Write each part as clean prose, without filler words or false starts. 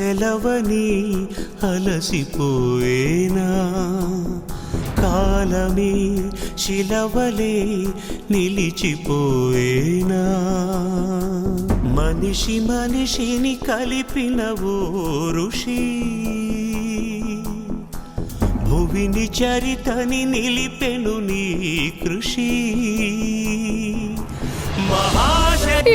సెలవని అలసిపోయేనా కాలమే శిలవలే నిలిచిపోయేనా మనిషి మనిషిని కలిపిన ఓ ఋషి భువిని చరితని నిలిపెను నీ కృషి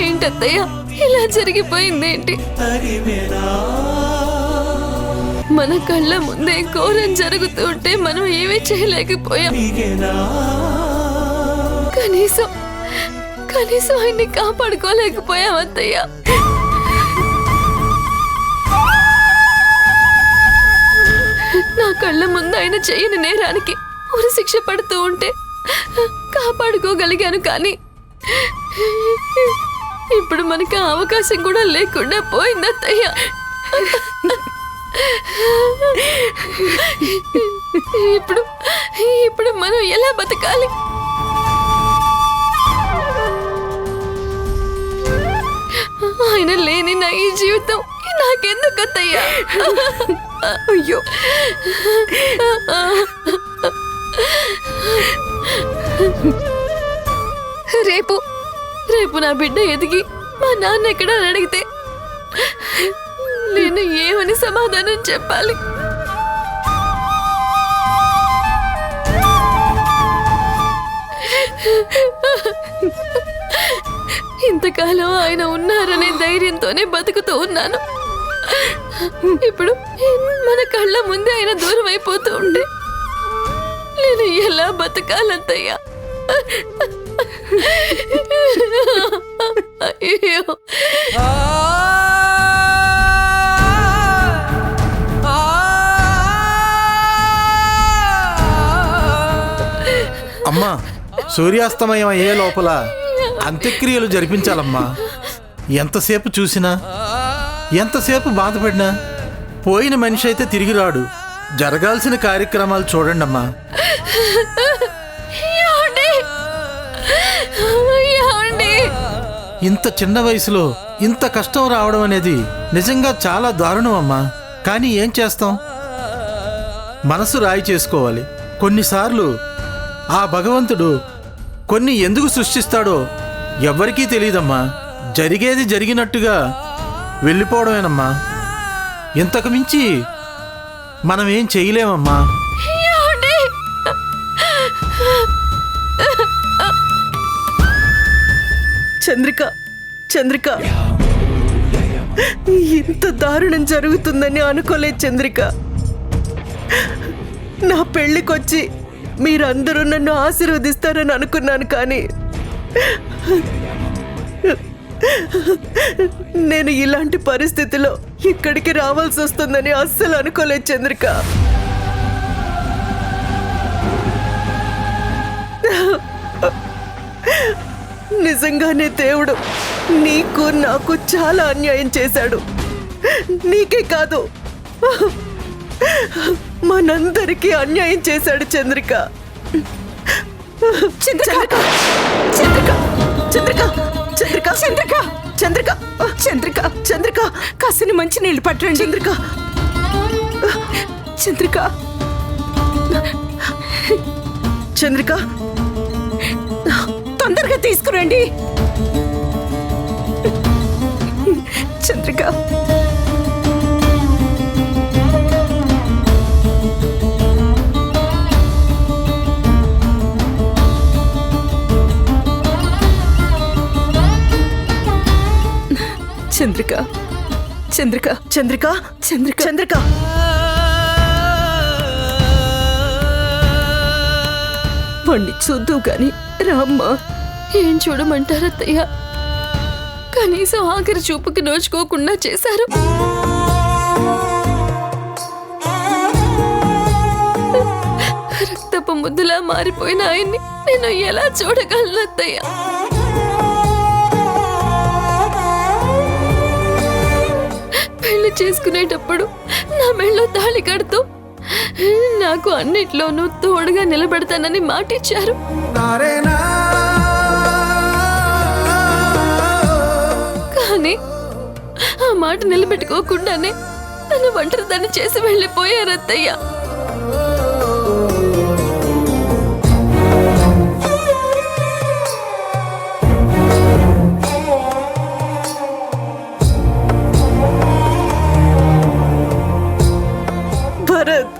ఏంటత్తయ్య ఇలా జరిగిపోయిందేంటి? మన కళ్ళ ముందే ఘోరం జరుగుతూ ఉంటే మనం ఏమీ చేయలేకపోయాం. కనీసం ఆయన్ని కాపాడుకోలేకపోయాం అత్తయ్య. నా కళ్ళ ముందు ఆయన చేయని నేరానికి ఉరి శిక్ష పడుతూ ఉంటే కాపాడుకోగలిగాను, కానీ ఇప్పుడు మనకి అవకాశం కూడా లేకుండా పోయింది అత్తయ్య. ఇప్పుడు మనం ఎలా బతకాలి? ఆయన లేని నా ఈ జీవితం నాకెందుకు అత్తయ్య? అయ్యో, రేపు నా బిడ్డ ఎదిగి మా నాన్న ఎక్కడ అడిగితే నేను ఏమని సమాధానం చెప్పాలి? ఇంతకాలం ఆయన ఉన్నారనే ధైర్యంతోనే బతుకుతూ ఉన్నాను. ఇప్పుడు మన కళ్ళ ముందే ఆయన దూరం అయిపోతూ ఉంటే నేను ఎలా బతకాలంతయ్యా? అయ్యో, అమ్మా, సూర్యాస్తమయం అయ్యే లోపల అంత్యక్రియలు జరిపించాలమ్మా. ఎంతసేపు చూసినా, ఎంతసేపు బాధపడినా పోయిన మనిషి అయితే తిరిగి రాడు. జరగాల్సిన కార్యక్రమాలు చూడండి అమ్మా. ఇంత చిన్న వయసులో ఇంత కష్టం రావడం అనేది నిజంగా చాలా దారుణం అమ్మా. కానీ ఏం చేస్తాం, మనసు రాయి చేసుకోవాలి. కొన్నిసార్లు ఆ భగవంతుడు కొన్ని ఎందుకు సృష్టిస్తాడో ఎవ్వరికీ తెలియదమ్మా. జరిగేది జరిగినట్టుగా వెళ్ళిపోవడమేనమ్మా. ఇంతకు మించి మనం ఏం చేయలేమమ్మా. చంద్రిక, చంద్రిక, ఇంత దారుణం జరుగుతుందని అనుకోలేదు చంద్రిక. నా పెళ్ళికొచ్చి మీరందరూ నన్ను ఆశీర్వదిస్తారని అనుకున్నాను, కానీ నేను ఇలాంటి పరిస్థితిలో ఇక్కడికి రావాల్సి వస్తుందని అస్సలు అనుకోలేదు చంద్రిక. నిజంగానే దేవుడు నీకు నాకు చాలా అన్యాయం చేశాడు. నీకే కాదు, మనందరికీ అన్యాయం చేశాడు చంద్రిక. చంద్రిక, చంద్రిక, చంద్రిక, చంద్రిక, చంద్రిక, చంద్రిక, చంద్రిక, చంద్రిక, కాసిని మంచి నీళ్ళు పట్టండి. చంద్రిక, చంద్రిక, చంద్రిక, తొందరగా తీసుకురండి. చంద్రిక, చంద్రిక, చంద్రిక, చంద్రిక, చంద్రిక, చంద్రిక, వాణ్ణి చూద్దు గాని రామ్మా. ఏం చూడమంటారత్తయ్య? కనీసం ఆఖరి చూపుకి నోచుకోకుండా చేశారు. రక్తపు ముద్దులా మారిపోయిన ఆయన్ని నేను ఎలా చూడగలను అత్తయ్య? పెళ్లి చేసుకునేటప్పుడు నా మెళ్ళో తాళి కడుతూ నాకు అన్నిట్లోనూ తోడుగా నిలబెడతానని మాటిచ్చారు. కానీ ఆ మాట నిలబెట్టుకోకుండానే తన ఒంటరిదాన్ని చేసి వెళ్ళిపోయారు అత్తయ్య. భరత్,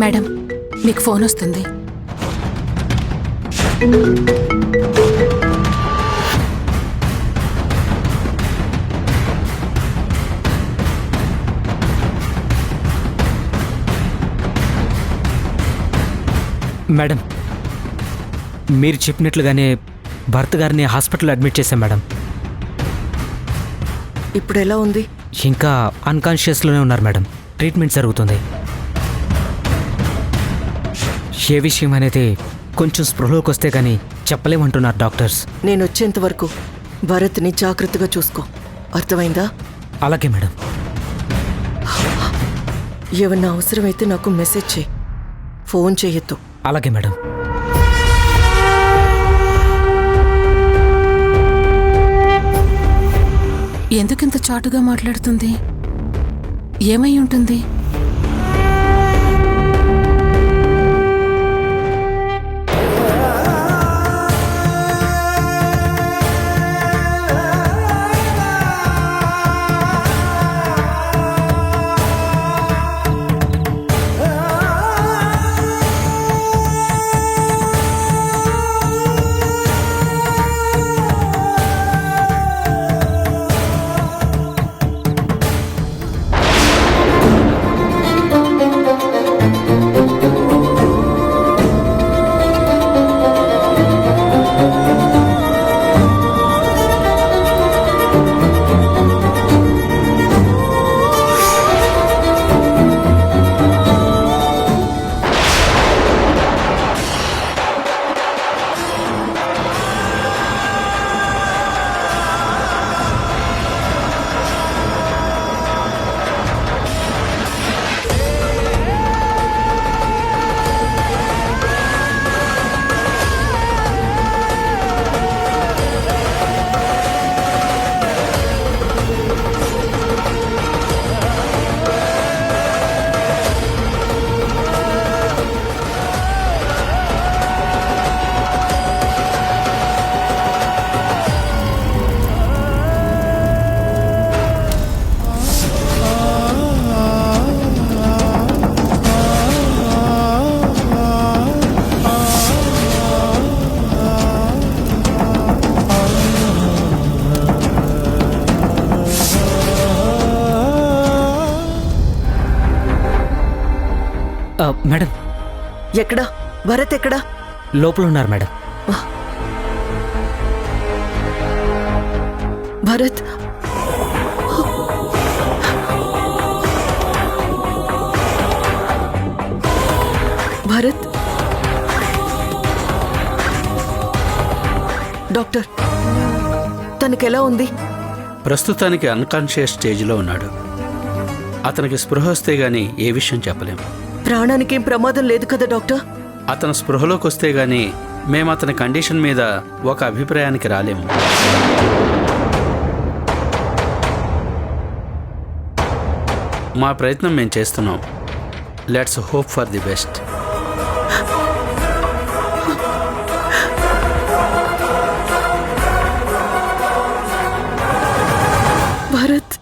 మేడం, మీకు ఫోన్ వస్తుంది. మేడం, మీరు చెప్పినట్లుగానే భర్త గారిని హాస్పిటల్లో అడ్మిట్ చేశాం మేడం. ఇప్పుడు ఎలా ఉంది? ఇంకా అన్కాన్షియస్లోనే ఉన్నారు మేడం. ట్రీట్మెంట్ జరుగుతుంది. ఏ విషయం అనేది కొంచెం స్పృహలోకి వస్తే కానీ చెప్పలేమంటున్నారు డాక్టర్స్. నేను వచ్చేంత వరకు భరత్ని జాగ్రత్తగా చూసుకో, అర్థమైందా? అలాగే మేడం. ఏమన్నా అవసరమైతే నాకు మెసేజ్ చేయి, ఫోన్ చేయొద్దు. అలాగే మేడం. ఎందుకింత చాటుగా మాట్లాడుతుంది? ఏమై ఉంటుంది? మేడం ఎక్కడా భరత్ ఎక్కడా? లోపల ఉన్నారు మేడం. భరత్ భరత్ డాక్టర్ తనకెలా ఉంది? ప్రస్తుతానికి అన్కాన్షియస్ స్టేజ్లో ఉన్నాడు. అతనికి స్పృహ వస్తే గానీ ఏ విషయం చెప్పలేం. ప్రాణానికేం ప్రమాదం లేదు కదా డాక్టర్? అతను స్పృహలోకి వస్తే గానీ మేము అతని కండిషన్ మీద ఒక అభిప్రాయానికి రాలేము. మా ప్రయత్నం మేము చేస్తున్నాం. Let's hope for the best. Bharat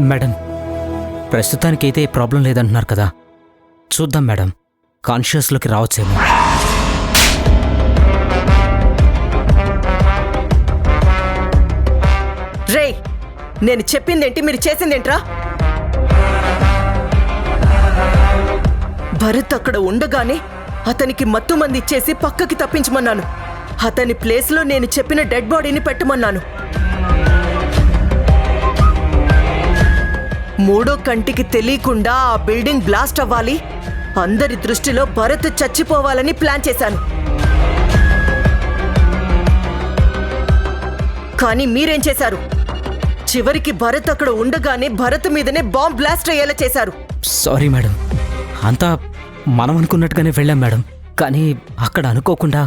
madam ప్రస్తుతానికైతే ప్రాబ్లం లేదంటున్నారు కదా, చూద్దాం మేడం, కాన్షియస్లోకి రావచ్చేమో. రే నేను చెప్పిందేంటి, మీరు చేసిందేంట్రా? భరత్ అక్కడ ఉండగానే అతనికి మత్తు మంది ఇచ్చేసి పక్కకి తప్పించమన్నాను. అతని ప్లేస్లో నేను చెప్పిన డెడ్ బాడీని పెట్టమన్నాను. మూడో కంటికి తెలియకుండా ఆ బిల్డింగ్ బ్లాస్ట్ అవ్వాలి, అందరి దృష్టిలో భరత్ చచ్చిపోవాలని ప్లాన్ చేశాను. కానీ మీరేం చేశారు? చివరికి భరత్ అక్కడ ఉండగానే భరత్ మీదనే బాంబ్ బ్లాస్ట్ అయ్యేలా చేశారు. సారీ మేడం, అంతా మనం అనుకున్నట్టుగానే వెళ్ళాం మేడం, కానీ అక్కడ అనుకోకుండా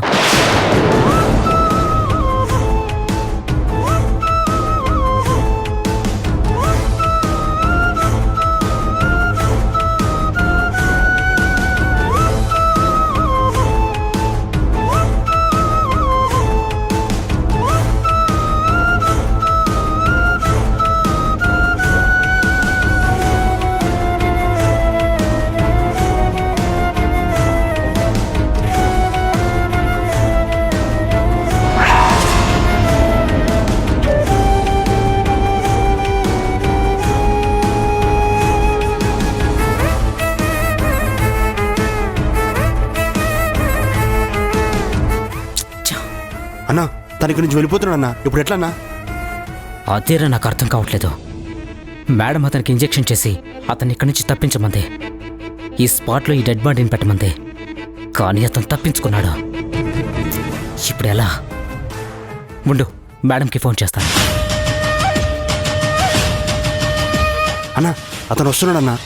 అన్నా తన ఇక్కడి నుంచి వెళ్ళిపోతున్నాడన్నా. ఇప్పుడు ఎట్లా అన్నా? అదేరా నాకు అర్థం కావట్లేదు. మేడం అతనికి ఇంజెక్షన్ చేసి అతన్ని ఇక్కడి నుంచి తప్పించమంది, ఈ స్పాట్లో ఈ డెడ్ బాడీని పెట్టమంది, కానీ అతను తప్పించుకున్నాడు. ఇప్పుడు ఎలా? ముందు మేడంకి ఫోన్ చేస్తాను. అన్నా అతను వస్తున్నాడన్నా.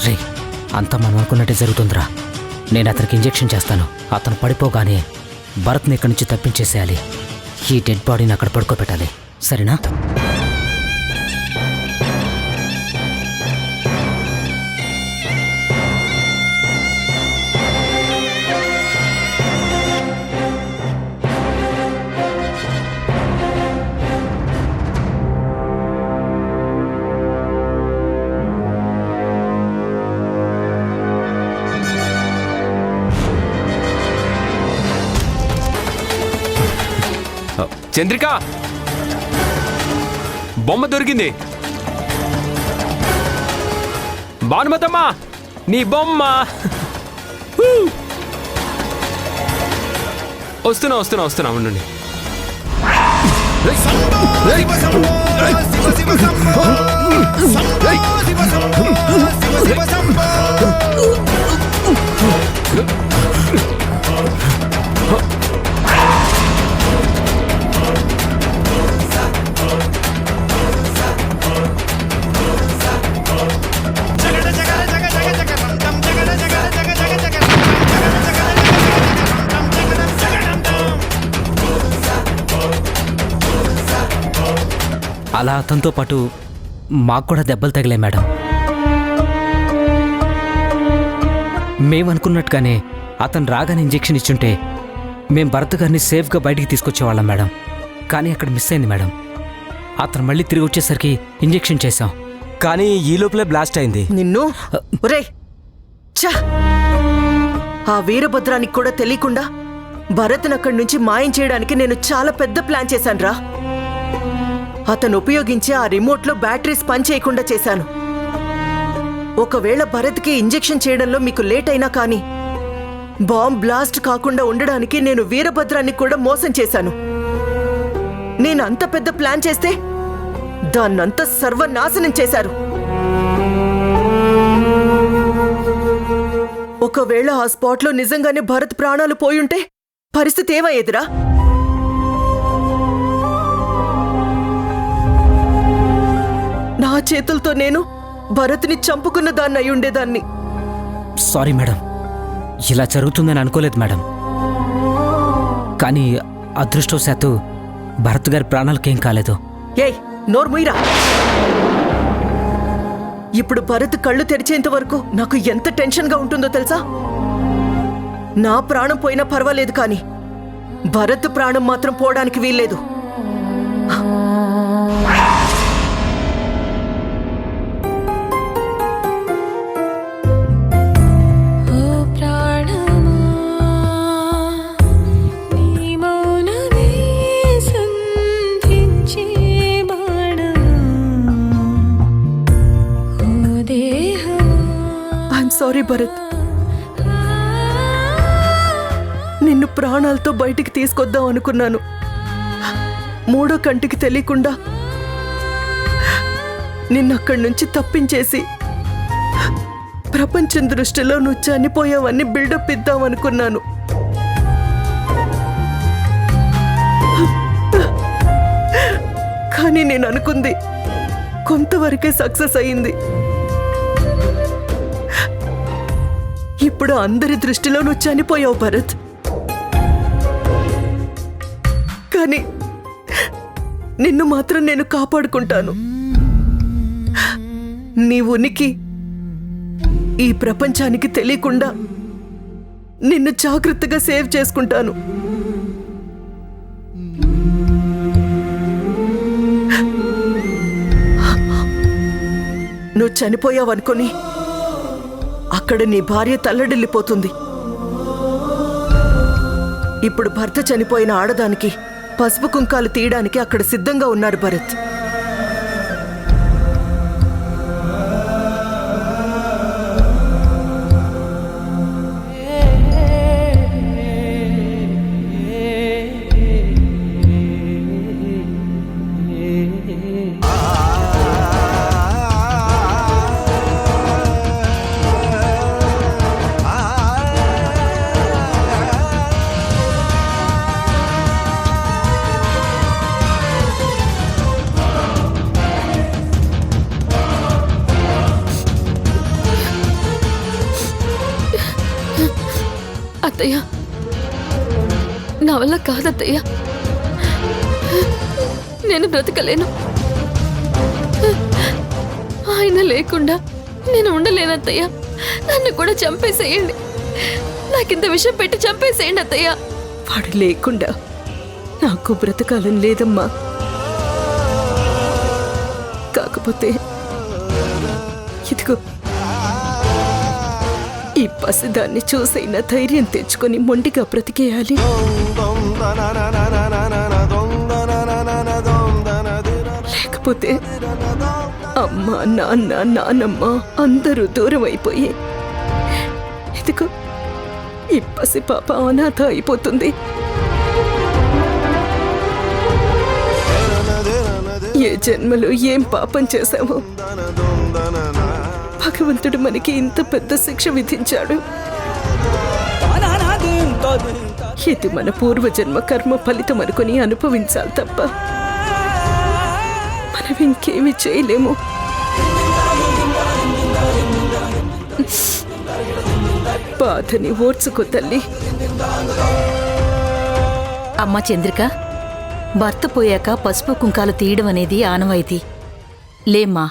రే అంతా మనం అనుకున్నట్టే జరుగుతుందిరా. నేను అతనికి ఇంజెక్షన్ చేస్తాను. అతను పడిపోగానే భరత్ని ఇక్కడి నుంచి తప్పించేసేయాలి. ఈ డెడ్ బాడీని అక్కడ పడుకోబెట్టాలి, సరేనా? చంద్రిక, బొమ్మ దొరికింది. భానుమతమ్మ, నీ బొమ్మ. వస్తున్నా వస్తున్నా వస్తున్నా ఉండండి. అలా అతనితో పాటు మాకు కూడా దెబ్బలు తగిలాయి మేడం. మేమనుకున్నట్టుగానే అతను రాగానే ఇంజెక్షన్ ఇచ్చుంటే మేం భరత్ గారిని సేఫ్గా బయటికి తీసుకొచ్చేవాళ్ళం మేడం. కానీ అక్కడ మిస్ అయింది మేడం. అతను మళ్ళీ తిరిగి వచ్చేసరికి ఇంజెక్షన్ చేశాం. కానీ ఈ లోపలే బ్లాస్ట్ అయింది. నిన్ను ఒరే ఛ! ఆ వీరభద్రానికి కూడా తెలియకుండా భరత్ని అక్కడి నుంచి మాయం చేయడానికి నేను చాలా పెద్ద ప్లాన్ చేశానురా. అతను ఉపయోగించి ఆ రిమోట్లో బ్యాటరీస్ పనిచేయకుండా చేశాను. ఒకవేళ భరత్కి ఇంజెక్షన్ చేయడంలో మీకు లేట్ అయినా కానీ బాంబ్ బ్లాస్ట్ కాకుండా ఉండడానికి నేను వీరభద్రాన్ని కూడా మోసం చేశాను. నేను అంత పెద్ద ప్లాన్ చేస్తే దాన్నంతా సర్వనాశనం చేశారు. ఒకవేళ ఆ స్పాట్లో నిజంగానే భరత్ ప్రాణాలు పోయుంటే పరిస్థితి ఏమయ్యేదిరా? నా చేతులతో నేను భరత్ని చంపుకున్న దాన్ని అయి ఉండేదాన్ని. సారీ మేడం, ఇలా జరుగుతుందని అనుకోలేదు మేడం. కానీ అదృష్టవశాత్తు భరత్ గారి ప్రాణాలకేం కాలేదు. ఏయ్ నోర్ముయిరా! ఇప్పుడు భరత్ కళ్ళు తెరిచేంత వరకు నాకు ఎంత టెన్షన్గా ఉంటుందో తెలుసా? నా ప్రాణం పోయినా పర్వాలేదు కానీ భరత్ ప్రాణం మాత్రం పోవడానికి వీల్లేదు. సారీ భరత్, నిన్ను ప్రాణాలతో బయటికి తీసుకొద్దాం అనుకున్నాను. మూడో కంటికి తెలియకుండా నిన్నక్కడి నుంచి తప్పించేసి ప్రపంచం దృష్టిలో నువ్వు చనిపోయావని బిల్డప్ ఇద్దాం అనుకున్నాను. కానీ నేను అనుకుంది కొంతవరకే సక్సెస్ అయింది. ఇప్పుడు అందరి దృష్టిలో నువ్వు చనిపోయావు భరత్. కానీ నిన్ను మాత్రం నేను కాపాడుకుంటాను. నీ ఉనికి ఈ ప్రపంచానికి తెలియకుండా నిన్ను జాగ్రత్తగా సేవ్ చేసుకుంటాను. నువ్వు చనిపోయావనుకొని అక్కడ నీ భార్య తల్లడిల్లిపోతుంది. ఇప్పుడు భర్త చనిపోయిన ఆడదానికి పసుపు కుంకాలు తీయడానికి అక్కడ సిద్ధంగా ఉన్నారు భరత్. అత్తయ్య, నా వల్ల కాదత్తయ్య, నేను బ్రతకలేను. ఆయన లేకుండా నేను ఉండలేనత్తయ్య. నన్ను కూడా చంపేసేయండి. నాకింత విషయం పెట్టి చంపేసేయండి అత్తయ్య. వాడు లేకుండా నాకు బ్రతకాలని లేదమ్మా. కాకపోతే ఇదిగో ఈ పసిదాన్ని చూసైనా ధైర్యం తెచ్చుకొని మొండిగా బ్రతికేయాలి. లేకపోతే అమ్మ, నాన్న, నానమ్మ అందరూ దూరం అయిపోయి ఇదిగో ఈ పసి పాప అనాథ అయిపోతుంది. ఏ జన్మలో ఏం పాపం చేశామో భగవంతుడు మనకి ఇంత పెద్ద శిక్ష విధించాడు. ఇది మన పూర్వజన్మ కర్మ ఫలితం అనుకుని అనుభవించాలి తప్ప మనం ఇంకేమి చేయలేము. బాధని ఓర్చుకో తల్లి. అమ్మ చంద్రిక, భర్త పోయాక పసుపు కుంకాలు తీయడం అనేది ఆనవాయితీ. లేమ్మా.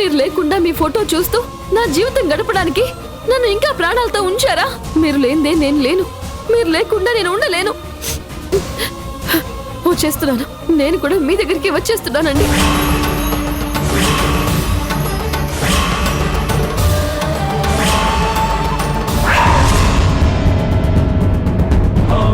మీరు లేకుండా మీ ఫోటో చూస్తూ నా జీవితం గడపడానికి నన్ను ఇంకా ప్రాణాలతో ఉంచారా? మీరు లేనిదే నేను లేను, మీరు లేకుండా నేను ఉండలేను. వచ్చేస్తున్నాను, నేను కూడా మీ దగ్గరికి వచ్చేస్తున్నానండి.